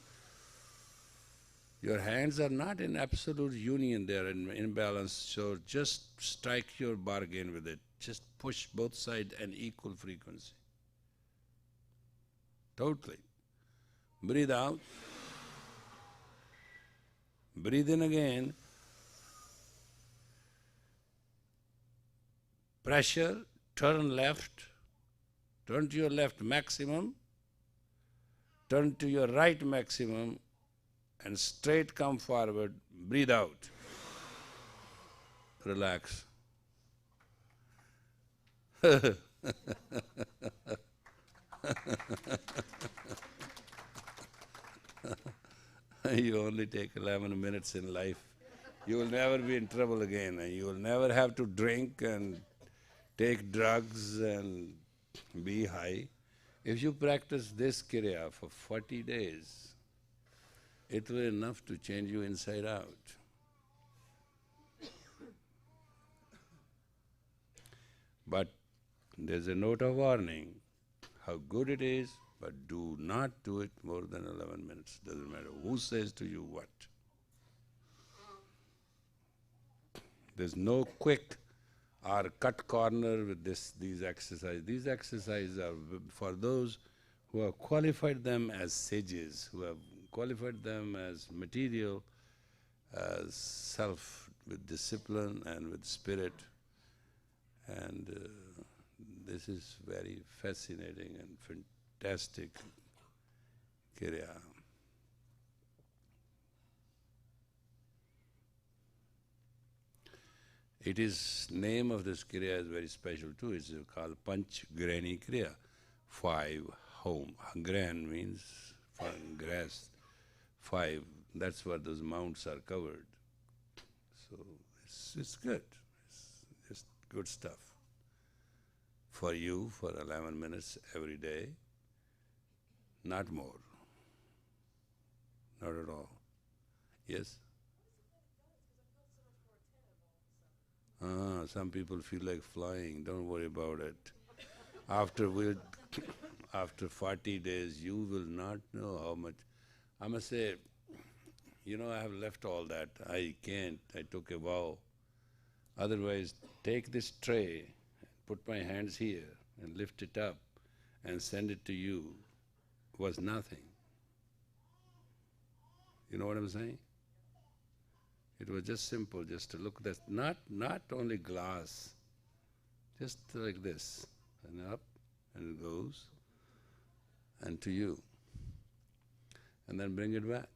Your hands are not in absolute union, they are in imbalance, so just strike your bargain with it. Just push both sides an equal frequency. Totally. Breathe out. Breathe in again. Pressure, turn left. Turn to your left maximum. Turn to your right maximum. And straight come forward. Breathe out. Relax. You only take 11 minutes in life. You will never be in trouble again. And you will never have to drink and take drugs and be high. If you practice this Kriya for 40 days, it will be enough to change you inside out. But there's a note of warning, how good it is, but do not do it more than 11 minutes. Doesn't matter who says to you what. There's no quick or cut corner with these exercises. These exercises are for those who have qualified them as sages, who have qualified them as material, as self, with discipline and with spirit. And this is very fascinating and fantastic Kriya. It is, name of this Kriya is very special too. It's called Panj Graani Kriya. 5 home. Gran means grass. 5, that's where those mounds are covered. So it's good. It's just good stuff. For you, for 11 minutes every day, not more. Not at all. Yes? Some people feel like flying. Don't worry about it. After 40 days, you will not know how much. I must say, I have left all that. I can't. I took a vow. Otherwise, take this tray, put my hands here, and lift it up, and send it to you. Was nothing. You know what I'm saying? It was just simple, just to look at that, not only glass, just like this, and up, and it goes, and to you. And then bring it back.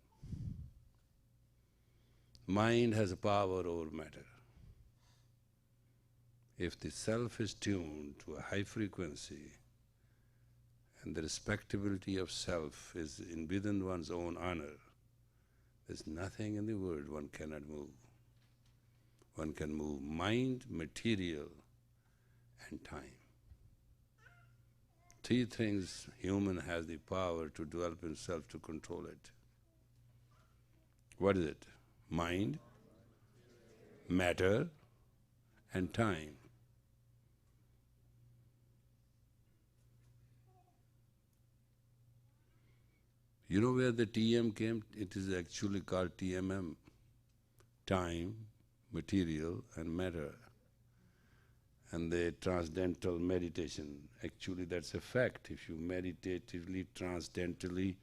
Mind has a power over matter. If the self is tuned to a high frequency, and the respectability of self is within one's own honor, there's nothing in the world one cannot move. One can move mind, material, and time. 3 things human has the power to develop himself to control it. What is it? Mind, matter, and time. You know where the TM came? It is actually called TMM. Time, material, and matter. and the transcendental meditation. Actually, that's a fact. If you meditatively, transcendentally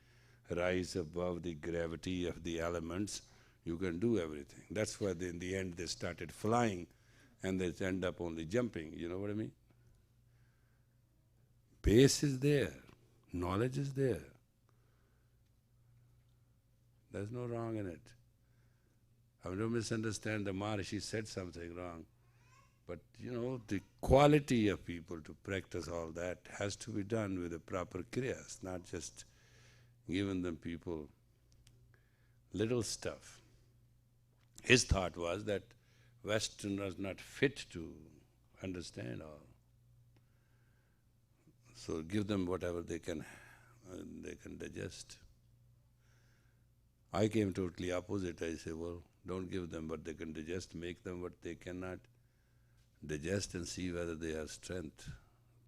rise above the gravity of the elements, you can do everything. That's why in the end they started flying and they end up only jumping. You know what I mean? Base is there. Knowledge is there. There's no wrong in it. I don't misunderstand the Maharishi said something wrong. But, the quality of people to practice all that has to be done with the proper kriyas, not just giving them people little stuff. His thought was that Western was not fit to understand all. So give them whatever they can digest. I came totally opposite. I say, well, don't give them what they can digest, make them what they cannot digest and see whether they have strength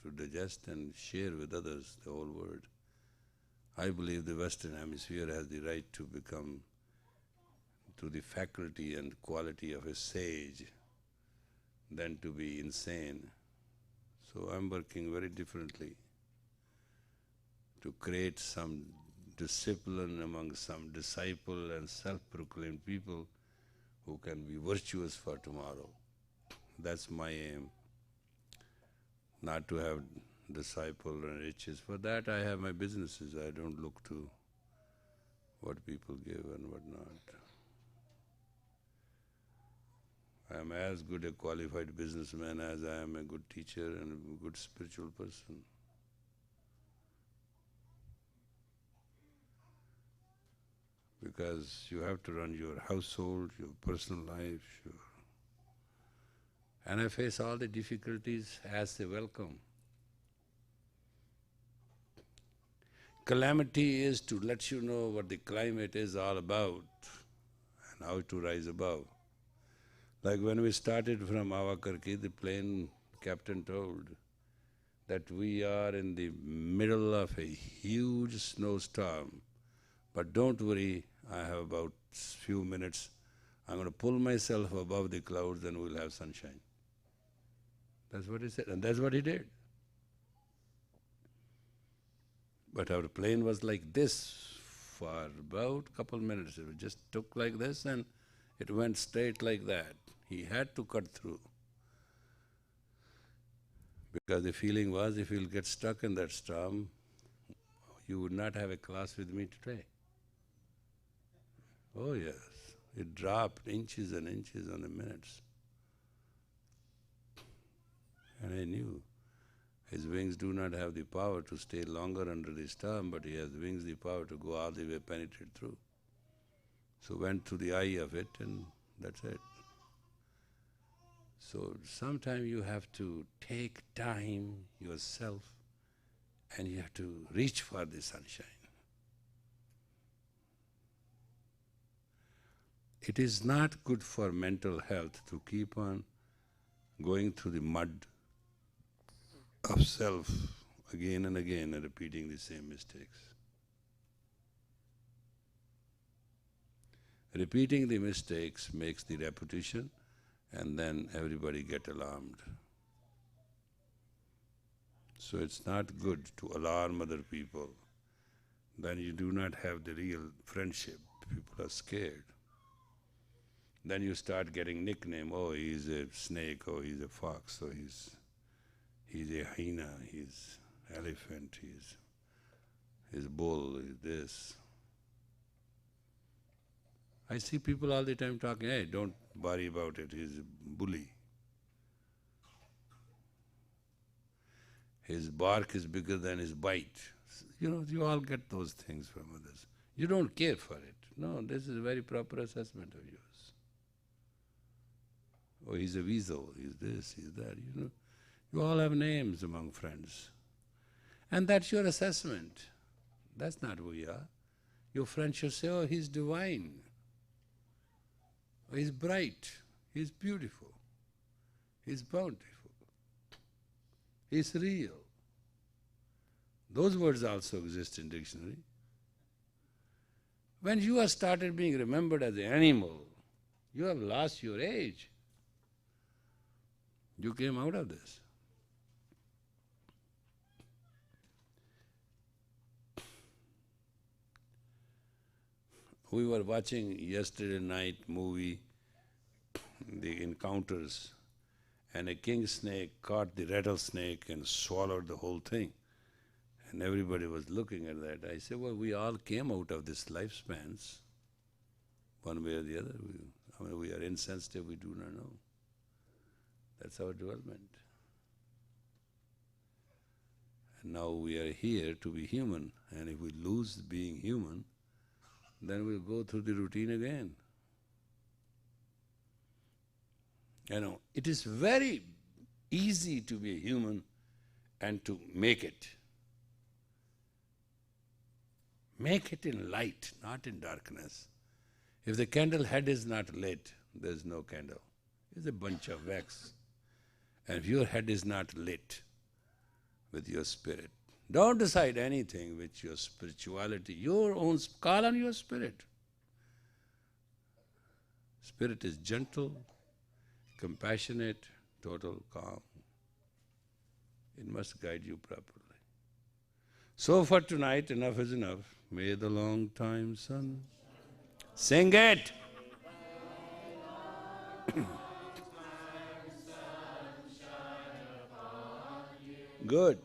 to digest and share with others the whole world. I believe the Western Hemisphere has the right to become to the faculty and quality of a sage than to be insane. So I'm working very differently to create some discipline among some disciple and self-proclaimed people who can be virtuous for tomorrow. That's my aim, not to have disciple and riches. For that I have my businesses. I don't look to what people give and what not. I am as good a qualified businessman as I am a good teacher and a good spiritual person. Because you have to run your household, your personal life, and I face all the difficulties as a welcome. Calamity is to let you know what the climate is all about and how to rise above. Like when we started from Avakarki, the plane captain told that we are in the middle of a huge snowstorm, but don't worry, I have about few minutes. I'm going to pull myself above the clouds and we'll have sunshine. That's what he said, and that's what he did. But our plane was like this for about a couple minutes. It just took like this and it went straight like that. He had to cut through. Because the feeling was, if you'll get stuck in that storm, you would not have a class with me today. Oh yes, it dropped inches and inches on the minutes. And I knew his wings do not have the power to stay longer under the storm, but he has wings, the power to go all the way, penetrate through. So went through the eye of it and that's it. So sometimes you have to take time yourself and you have to reach for the sunshine. It is not good for mental health to keep on going through the mud of self again and again and repeating the same mistakes. Repeating the mistakes makes the repetition and then everybody get alarmed. So it's not good to alarm other people. Then you do not have the real friendship. People are scared. Then you start getting nickname, oh he's a snake, oh he's a fox, oh he's a hyena, he's elephant, he's bull, he's this. I see people all the time talking, hey, don't worry about it, he's a bully. His bark is bigger than his bite. You all get those things from others. You don't care for it. No, this is a very proper assessment of yours. Oh, he's a weasel, he's this, he's that, You all have names among friends. And that's your assessment. That's not who you are. Your friends should say, oh, he's divine. Oh, he's bright. He's beautiful. He's bountiful. He's real. Those words also exist in dictionary. When you have started being remembered as an animal, you have lost your age. You came out of this. We were watching yesterday night movie, The Encounters, and a king snake caught the rattlesnake and swallowed the whole thing. And everybody was looking at that. I said, well, we all came out of this lifespans, one way or the other. We are insensitive, we do not know. That's our development. And now we are here to be human, and if we lose being human, then we'll go through the routine again. You know, it is very easy to be a human and to make it. Make it in light, not in darkness. If the candle head is not lit, there is no candle. It's a bunch of wax. And if your head is not lit with your spirit, don't decide anything with your spirituality. Your own, call on your spirit. Spirit is gentle, compassionate, total calm. It must guide you properly. So for tonight, enough is enough. May the long time sun. Sing it! Good.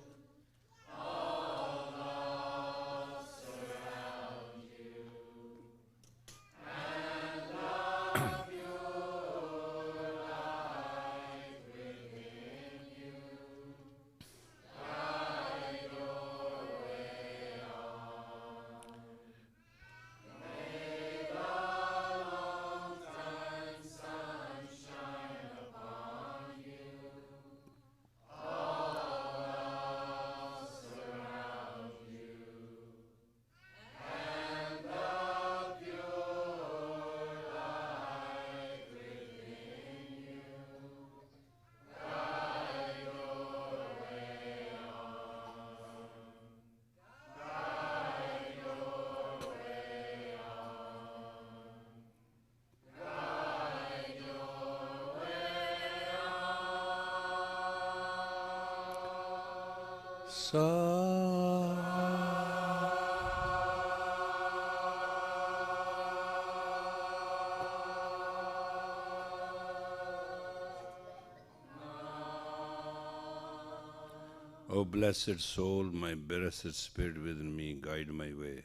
O blessed soul, my blessed spirit within me, guide my way.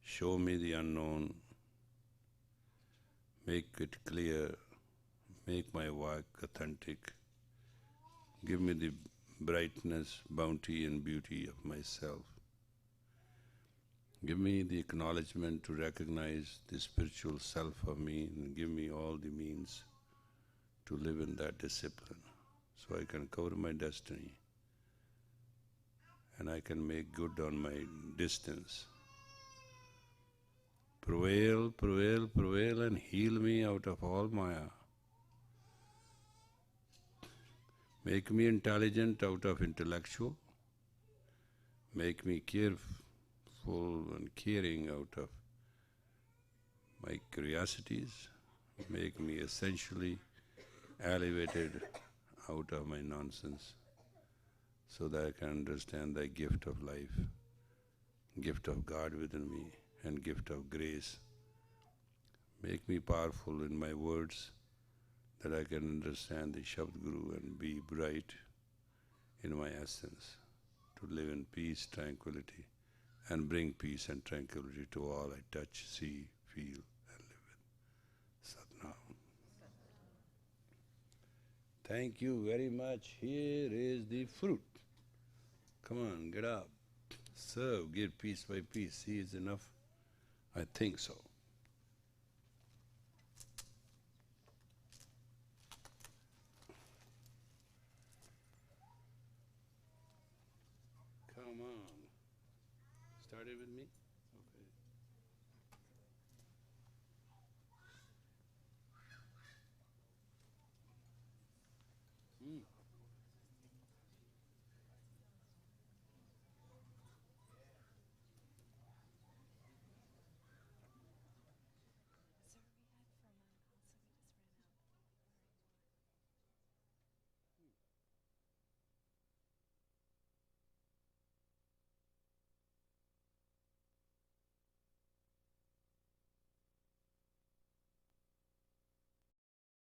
Show me the unknown. Make it clear. Make my walk authentic. Give me the brightness, bounty and beauty of myself. Give me the acknowledgement to recognize the spiritual self of me, and give me all the means to live in that discipline so I can cover my destiny and I can make good on my distance. Prevail, prevail, prevail and heal me out of all Maya. Make me intelligent out of intellectual. Make me careful and caring out of my curiosities. Make me essentially elevated out of my nonsense so that I can understand thy gift of life, gift of God within me, and gift of grace. Make me powerful in my words that I can understand the Shabd Guru and be bright in my essence, to live in peace, tranquility, and bring peace and tranquility to all I touch, see, feel, and live with. Satnam. Thank you very much. Here is the fruit. Come on, get up. Serve, give piece by piece. See, is enough? I think so. Come on. Started with me?